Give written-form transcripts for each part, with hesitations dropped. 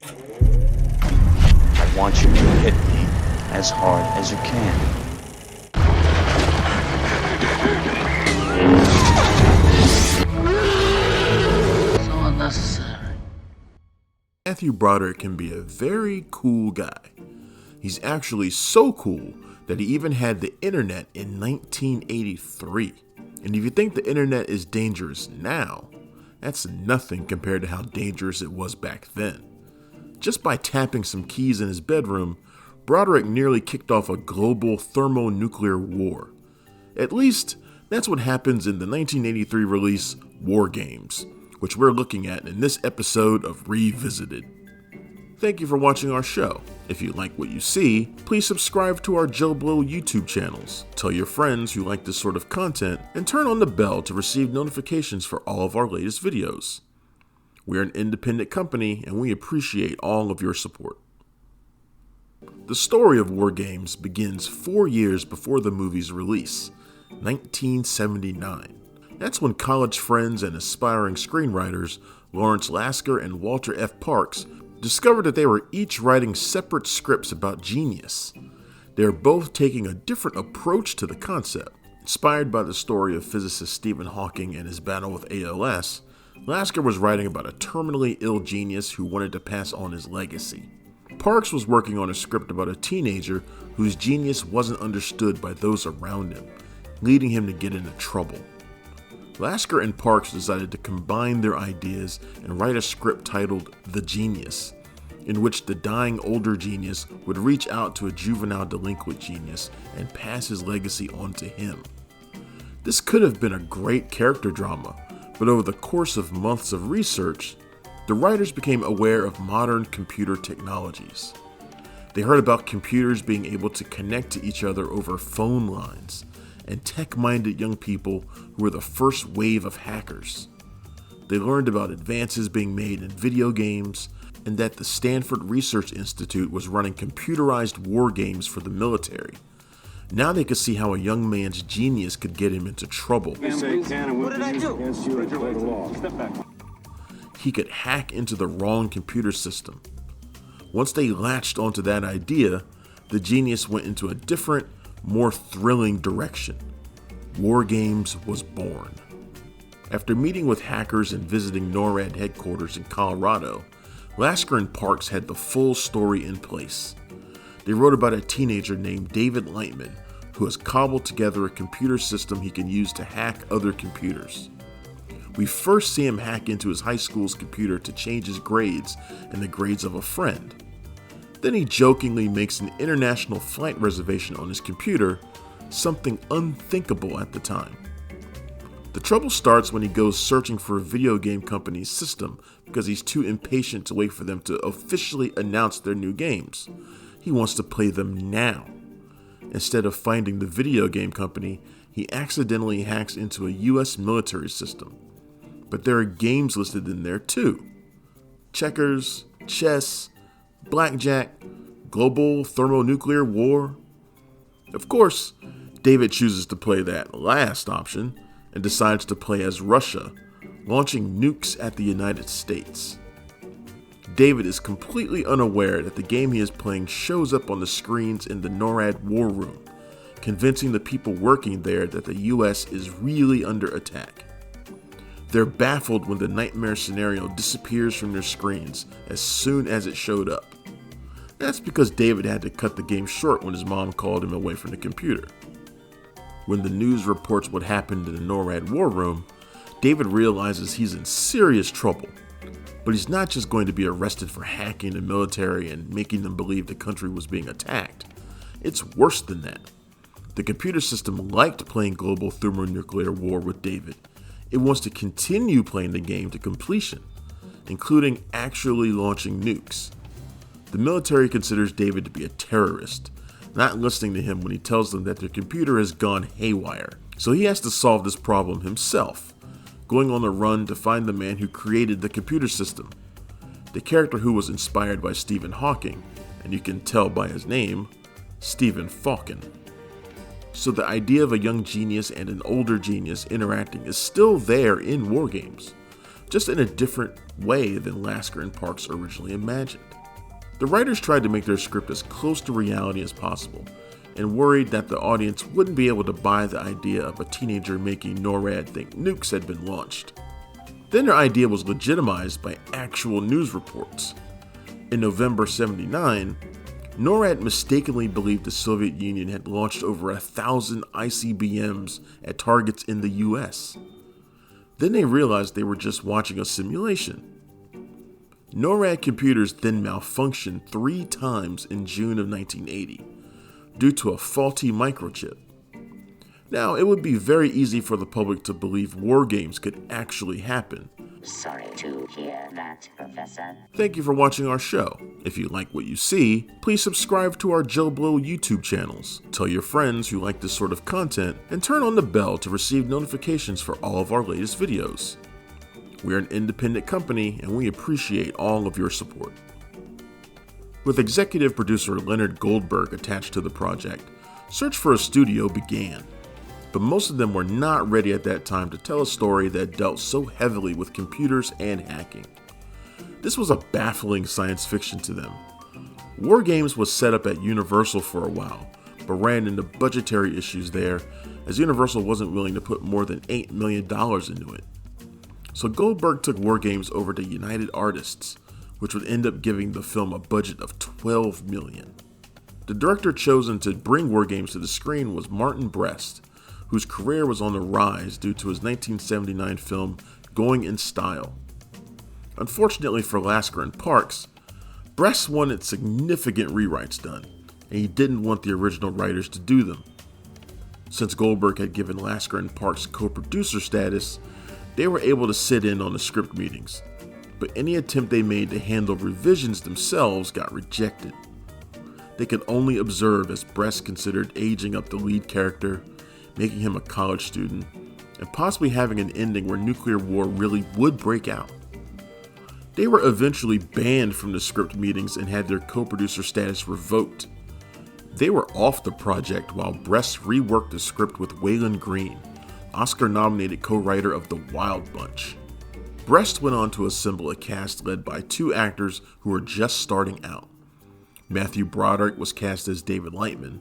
I want you to hit me as hard as you can. So unnecessary. Matthew Broderick can be a very cool guy. He's actually so cool that he even had the internet in 1983. And if you think the internet is dangerous now, that's nothing compared to how dangerous it was back then. Just by tapping some keys in his bedroom, Broderick nearly kicked off a global thermonuclear war. At least, that's what happens in the 1983 release WarGames, which we're looking at in this episode of Revisited. Thank you for watching our show. If you like what you see, please subscribe to our JoBlo YouTube channels, tell your friends who like this sort of content, and turn on the bell to receive notifications for all of our latest videos. We're an independent company and we appreciate all of your support. The story of WarGames begins 4 years before the movie's release, 1979. That's when college friends and aspiring screenwriters Lawrence Lasker and Walter F. Parks discovered that they were each writing separate scripts about genius. They are both taking a different approach to the concept. Inspired by the story of physicist Stephen Hawking and his battle with ALS, Lasker was writing about a terminally ill genius who wanted to pass on his legacy. Parks was working on a script about a teenager whose genius wasn't understood by those around him, leading him to get into trouble. Lasker and Parks decided to combine their ideas and write a script titled The Genius, in which the dying older genius would reach out to a juvenile delinquent genius and pass his legacy on to him. This could have been a great character drama, but over the course of months of research, the writers became aware of modern computer technologies. They heard about computers being able to connect to each other over phone lines, and tech-minded young people who were the first wave of hackers. They learned about advances being made in video games, and that the Stanford Research Institute was running computerized war games for the military. Now they could see how a young man's genius could get him into trouble. What did I do? He could hack into the wrong computer system. Once they latched onto that idea, the genius went into a different, more thrilling direction. WarGames was born. After meeting with hackers and visiting NORAD headquarters in Colorado, Lasker and Parks had the full story in place. They wrote about a teenager named David Lightman who has cobbled together a computer system he can use to hack other computers. We first see him hack into his high school's computer to change his grades and the grades of a friend. Then he jokingly makes an international flight reservation on his computer, something unthinkable at the time. The trouble starts when he goes searching for a video game company's system because he's too impatient to wait for them to officially announce their new games. He wants to play them now. Instead of finding the video game company, he accidentally hacks into a US military system. But there are games listed in there too. Checkers, chess, blackjack, global thermonuclear war. Of course, David chooses to play that last option and decides to play as Russia, launching nukes at the United States. David is completely unaware that the game he is playing shows up on the screens in the NORAD war room, convincing the people working there that the US is really under attack. They're baffled when the nightmare scenario disappears from their screens as soon as it showed up. That's because David had to cut the game short when his mom called him away from the computer. When the news reports what happened in the NORAD war room, David realizes he's in serious trouble. But he's not just going to be arrested for hacking the military and making them believe the country was being attacked. It's worse than that. The computer system liked playing global thermonuclear war with David. It wants to continue playing the game to completion, including actually launching nukes. The military considers David to be a terrorist, not listening to him when he tells them that their computer has gone haywire. So he has to solve this problem himself, going on the run to find the man who created the computer system, the character who was inspired by Stephen Hawking, and you can tell by his name, Stephen Falcon. So the idea of a young genius and an older genius interacting is still there in WarGames. just in a different way than Lasker and Parks originally imagined. The writers tried to make their script as close to reality as possible, and worried that the audience wouldn't be able to buy the idea of a teenager making NORAD think nukes had been launched. Then their idea was legitimized by actual news reports. In November '79, NORAD mistakenly believed the Soviet Union had launched over 1,000 ICBMs at targets in the US. Then they realized they were just watching a simulation. NORAD computers then malfunctioned 3 times in June of 1980 due to a faulty microchip. Now, it would be very easy for the public to believe WarGames could actually happen. Sorry to hear that, Professor. Thank you for watching our show. If you like what you see, please subscribe to our JoBlo YouTube channels. Tell your friends who like this sort of content, and turn on the bell to receive notifications for all of our latest videos. We're an independent company, and we appreciate all of your support. With executive producer Leonard Goldberg attached to the project, search for a studio began. But most of them were not ready at that time to tell a story that dealt so heavily with computers and hacking. This was a baffling science fiction to them. WarGames was set up at Universal for a while, but ran into budgetary issues there, as Universal wasn't willing to put more than $8 million into it. So Goldberg took WarGames over to United Artists, which would end up giving the film a budget of $12 million. The director chosen to bring WarGames to the screen was Martin Brest, whose career was on the rise due to his 1979 film Going in Style. Unfortunately for Lasker and Parks, Brest wanted significant rewrites done, and he didn't want the original writers to do them. Since Goldberg had given Lasker and Parks co-producer status, they were able to sit in on the script meetings, but any attempt they made to handle revisions themselves got rejected. They could only observe as Brest considered aging up the lead character, making him a college student, and possibly having an ending where nuclear war really would break out. They were eventually banned from the script meetings and had their co-producer status revoked. They were off the project while Brest reworked the script with Waylon Green, Oscar-nominated co-writer of The Wild Bunch. Brest went on to assemble a cast led by 2 actors who were just starting out. Matthew Broderick was cast as David Lightman.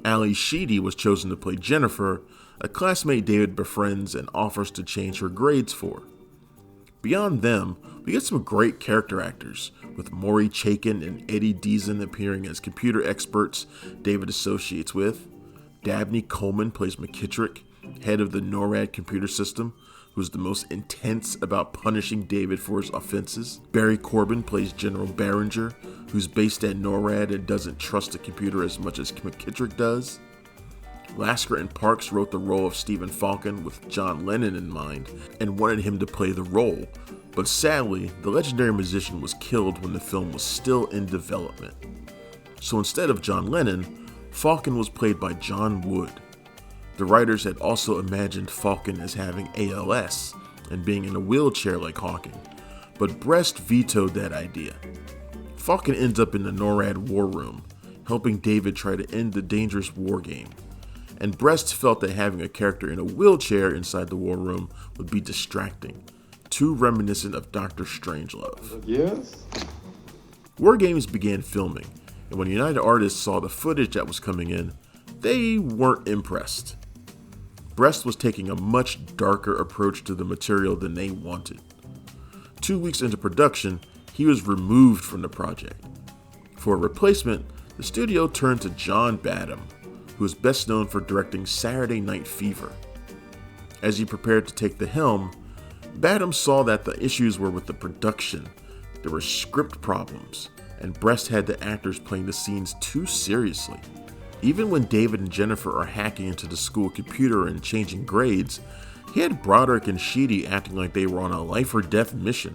Ally Sheedy was chosen to play Jennifer, a classmate David befriends and offers to change her grades for. Beyond them, we get some great character actors, with Maury Chaykin and Eddie Deason appearing as computer experts David associates with. Dabney Coleman plays McKittrick, head of the NORAD computer system, who's the most intense about punishing David for his offenses. Barry Corbin plays General Barringer, who's based at NORAD and doesn't trust the computer as much as McKittrick does. Lasker and Parks wrote the role of Stephen Falcon with John Lennon in mind and wanted him to play the role, but sadly, the legendary musician was killed when the film was still in development. So instead of John Lennon, Falcon was played by John Wood. The writers had also imagined Falcon as having ALS and being in a wheelchair like Hawking, but Brest vetoed that idea. Falcon ends up in the NORAD war room, helping David try to end the dangerous war game, and Brest felt that having a character in a wheelchair inside the war room would be distracting, too reminiscent of Dr. Strangelove. Yes? WarGames began filming, and when United Artists saw the footage that was coming in, they weren't impressed. Brest was taking a much darker approach to the material than they wanted. 2 weeks into production, he was removed from the project. For a replacement, the studio turned to John Badham, who is best known for directing Saturday Night Fever. As he prepared to take the helm, Badham saw that the issues were with the production. There were script problems, and Brest had the actors playing the scenes too seriously. Even when David and Jennifer are hacking into the school computer and changing grades, he had Broderick and Sheedy acting like they were on a life or death mission.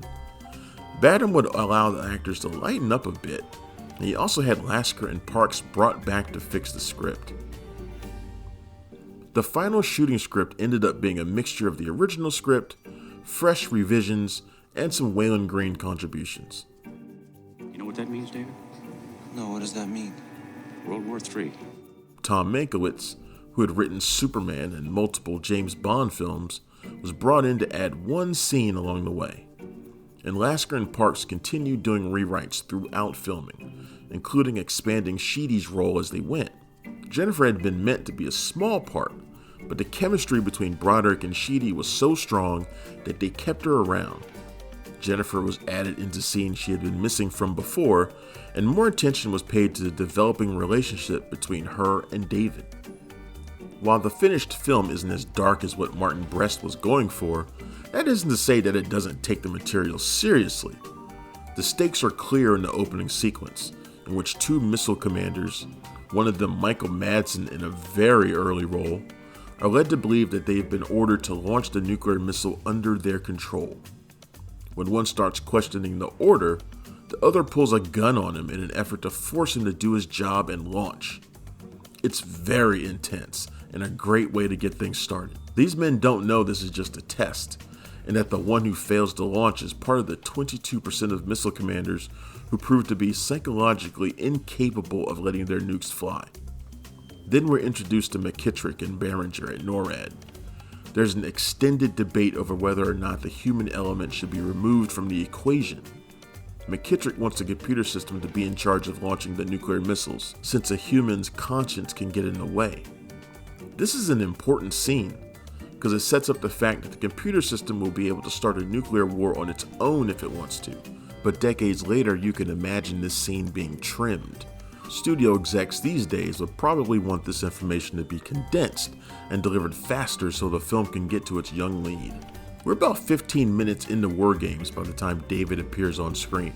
Badham would allow the actors to lighten up a bit, and he also had Lasker and Parks brought back to fix the script. The final shooting script ended up being a mixture of the original script, fresh revisions, and some Waylon Green contributions. You know what that means, David? No, what does that mean? World War III. Tom Mankiewicz, who had written Superman and multiple James Bond films, was brought in to add one scene along the way. And Lasker and Parks continued doing rewrites throughout filming, including expanding Sheedy's role as they went. Jennifer had been meant to be a small part, but the chemistry between Broderick and Sheedy was so strong that they kept her around. Jennifer was added into scenes she had been missing from before, and more attention was paid to the developing relationship between her and David. While the finished film isn't as dark as what Martin Brest was going for, that isn't to say that it doesn't take the material seriously. The stakes are clear in the opening sequence, in which two missile commanders, one of them Michael Madsen in a very early role, are led to believe that they've been ordered to launch the nuclear missile under their control. When one starts questioning the order, the other pulls a gun on him in an effort to force him to do his job and launch. It's very intense and a great way to get things started. These men don't know this is just a test, and that the one who fails to launch is part of the 22% of missile commanders who prove to be psychologically incapable of letting their nukes fly. Then we're introduced to McKittrick and Behringer at NORAD. There's an extended debate over whether or not the human element should be removed from the equation. McKittrick wants the computer system to be in charge of launching the nuclear missiles, since a human's conscience can get in the way. This is an important scene, because it sets up the fact that the computer system will be able to start a nuclear war on its own if it wants to. But decades later, you can imagine this scene being trimmed. Studio execs these days would probably want this information to be condensed and delivered faster so the film can get to its young lead. We're about 15 minutes into WarGames by the time David appears on screen,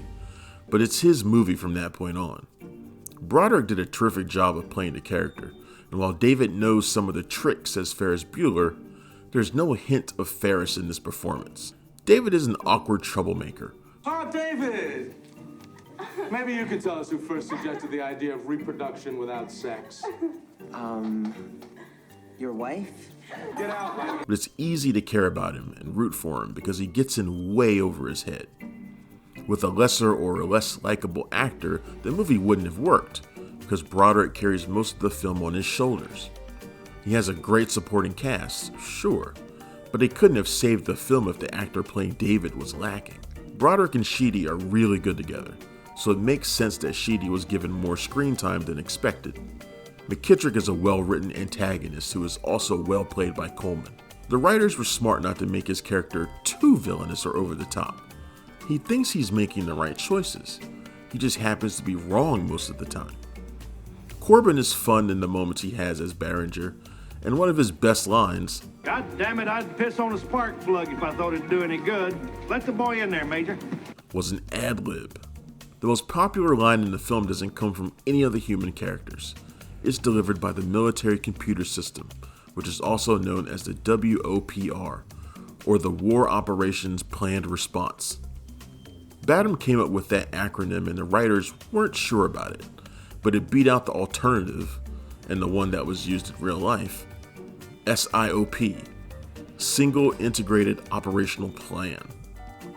but it's his movie from that point on. Broderick did a terrific job of playing the character, and while David knows some of the tricks as Ferris Bueller, there's no hint of Ferris in this performance. David is an awkward troublemaker. Oh, David! Maybe you could tell us who first suggested the idea of reproduction without sex. Your wife? Get out, Lightning. But it's easy to care about him and root for him because he gets in way over his head. With a lesser or less likable actor, the movie wouldn't have worked, because Broderick carries most of the film on his shoulders. He has a great supporting cast, sure, but they couldn't have saved the film if the actor playing David was lacking. Broderick and Sheedy are really good together, so it makes sense that Sheedy was given more screen time than expected. McKittrick is a well-written antagonist who is also well played by Coleman. The writers were smart not to make his character too villainous or over the top. He thinks he's making the right choices. He just happens to be wrong most of the time. Corbin is fun in the moments he has as Behringer, and one of his best lines, God damn it, I'd piss on a spark plug if I thought it'd do any good. Let the boy in there, Major. was an ad-lib. The most popular line in the film doesn't come from any of the human characters. It's delivered by the military computer system, which is also known as the WOPR, or the War Operations Planned Response. Badham came up with that acronym and the writers weren't sure about it, but it beat out the alternative, and the one that was used in real life, SIOP, Single Integrated Operational Plan.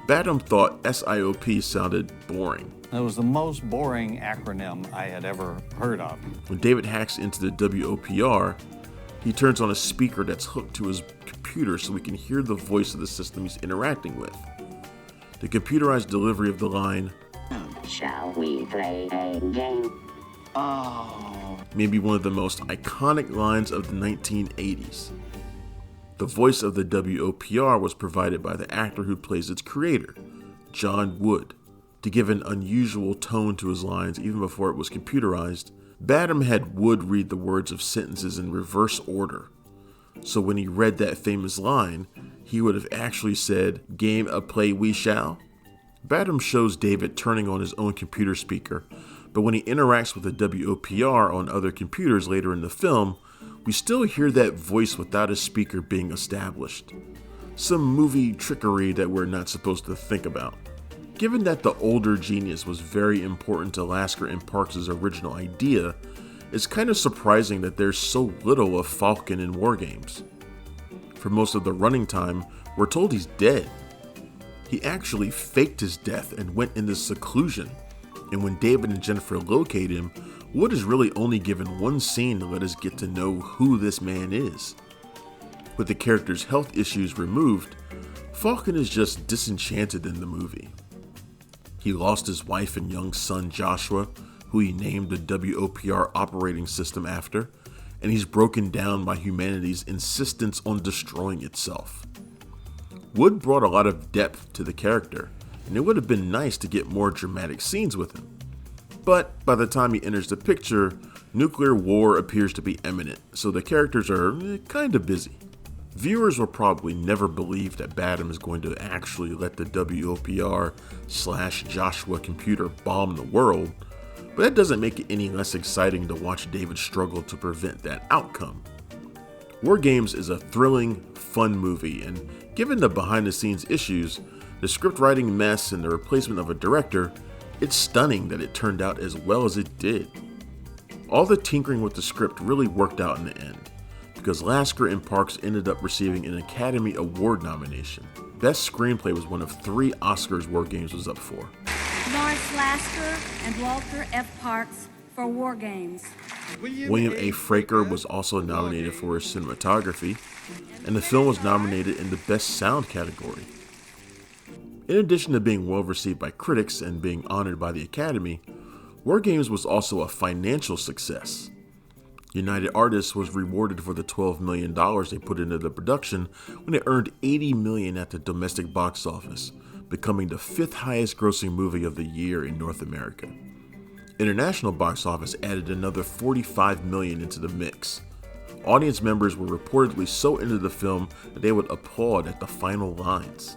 Badham thought SIOP sounded boring. It was the most boring acronym I had ever heard of. When David hacks into the WOPR, he turns on a speaker that's hooked to his computer so he can hear the voice of the system he's interacting with. The computerized delivery of the line, Shall we play a game? may be one of the most iconic lines of the 1980s. The voice of the WOPR was provided by the actor who plays its creator, John Wood. To give an unusual tone to his lines even before it was computerized, Badham had Wood read the words of sentences in reverse order. So when he read that famous line, he would have actually said, "Game a play we shall." Badham shows David turning on his own computer speaker, but when he interacts with the WOPR on other computers later in the film, we still hear that voice without a speaker being established. Some movie trickery that we're not supposed to think about. Given that the older genius was very important to Lasker and Parks' original idea, it's kind of surprising that there's so little of Falcon in WarGames. For most of the running time, we're told he's dead. He actually faked his death and went into seclusion, and when David and Jennifer locate him, Wood is really only given one scene to let us get to know who this man is. With the character's health issues removed, Falcon is just disenchanted in the movie. He lost his wife and young son Joshua, who he named the WOPR operating system after, and he's broken down by humanity's insistence on destroying itself. Wood brought a lot of depth to the character, and it would have been nice to get more dramatic scenes with him. But by the time he enters the picture, nuclear war appears to be imminent, so the characters are kind of busy. Viewers will probably never believe that Badham is going to actually let the WOPR/Joshua computer bomb the world, but that doesn't make it any less exciting to watch David struggle to prevent that outcome. WarGames is a thrilling, fun movie, and given the behind-the-scenes issues, the script writing mess, and the replacement of a director, it's stunning that it turned out as well as it did. All the tinkering with the script really worked out in the end, because Lasker and Parks ended up receiving an Academy Award nomination. Best Screenplay was one of 3 Oscars WarGames was up for. Lawrence Lasker and Walter F. Parks for WarGames. William A. Fraker was also nominated for his cinematography, and the film was nominated in the Best Sound category. In addition to being well received by critics and being honored by the Academy, WarGames was also a financial success. United Artists was rewarded for the $12 million they put into the production when it earned $80 million at the domestic box office, becoming the 5th highest grossing movie of the year in North America. International box office added another $45 million into the mix. Audience members were reportedly so into the film that they would applaud at the final lines.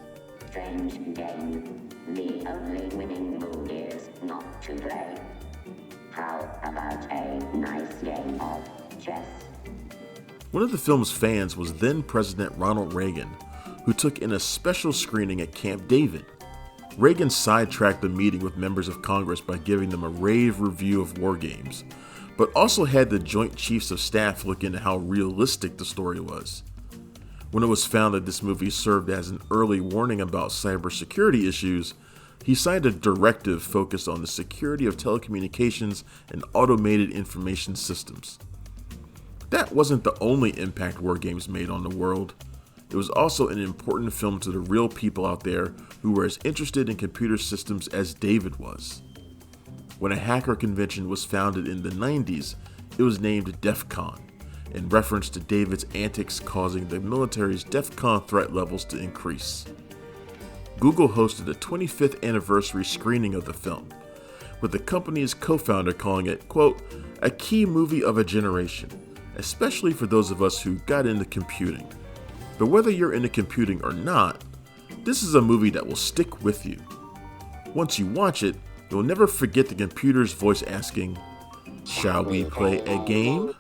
Strange game. The only winning move is not to play. How about a nice game of chess? One of the film's fans was then President Ronald Reagan, who took in a special screening at Camp David. Reagan sidetracked the meeting with members of Congress by giving them a rave review of WarGames, but also had the Joint Chiefs of Staff look into how realistic the story was. When it was found that this movie served as an early warning about cybersecurity issues, he signed a directive focused on the security of telecommunications and automated information systems. That wasn't the only impact WarGames made on the world. It was also an important film to the real people out there who were as interested in computer systems as David was. When a hacker convention was founded in the 90s, it was named DEF CON, in reference to David's antics causing the military's DEF CON threat levels to increase. Google hosted a 25th anniversary screening of the film, with the company's co-founder calling it, quote, a key movie of a generation, especially for those of us who got into computing. But whether you're into computing or not, this is a movie that will stick with you. Once you watch it, you'll never forget the computer's voice asking, "Shall we play a game?"